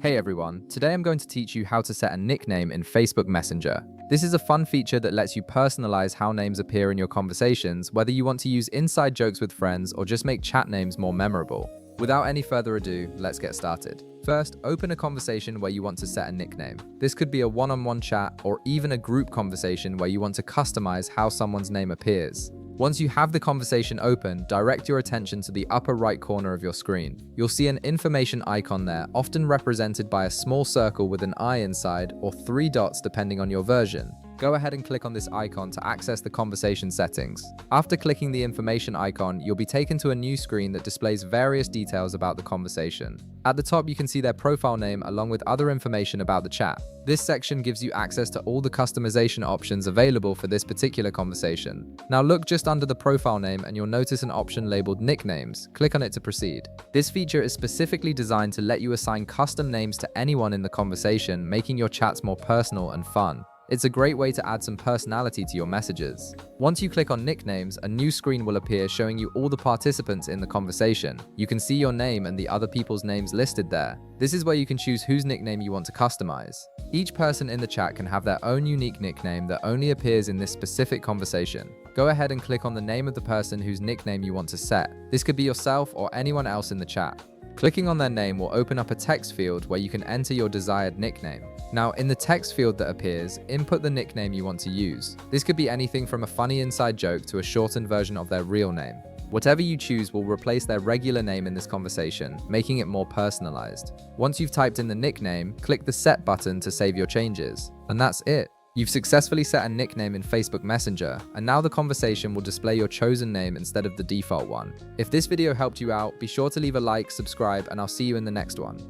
Hey everyone, today I'm going to teach you how to set a nickname in Facebook Messenger. This is a fun feature that lets you personalize how names appear in your conversations, whether you want to use inside jokes with friends or just make chat names more memorable. Without any further ado, let's get started. First, open a conversation where you want to set a nickname. This could be a one-on-one chat or even a group conversation where you want to customize how someone's name appears. Once you have the conversation open, direct your attention to the upper right corner of your screen. You'll see an information icon there, often represented by a small circle with an eye inside or 3 dots depending on your version. Go ahead and click on this icon to access the conversation settings. After clicking the information icon, you'll be taken to a new screen that displays various details about the conversation. At the top, you can see their profile name along with other information about the chat. This section gives you access to all the customization options available for this particular conversation. Now look just under the profile name and you'll notice an option labeled Nicknames. Click on it to proceed. This feature is specifically designed to let you assign custom names to anyone in the conversation, making your chats more personal and fun. It's a great way to add some personality to your messages. Once you click on Nicknames, a new screen will appear showing you all the participants in the conversation. You can see your name and the other people's names listed there. This is where you can choose whose nickname you want to customize. Each person in the chat can have their own unique nickname that only appears in this specific conversation. Go ahead and click on the name of the person whose nickname you want to set. This could be yourself or anyone else in the chat. Clicking on their name will open up a text field where you can enter your desired nickname. Now, in the text field that appears, input the nickname you want to use. This could be anything from a funny inside joke to a shortened version of their real name. Whatever you choose will replace their regular name in this conversation, making it more personalized. Once you've typed in the nickname, click the Set button to save your changes. And that's it. You've successfully set a nickname in Facebook Messenger, and now the conversation will display your chosen name instead of the default one. If this video helped you out, be sure to leave a like, subscribe, and I'll see you in the next one.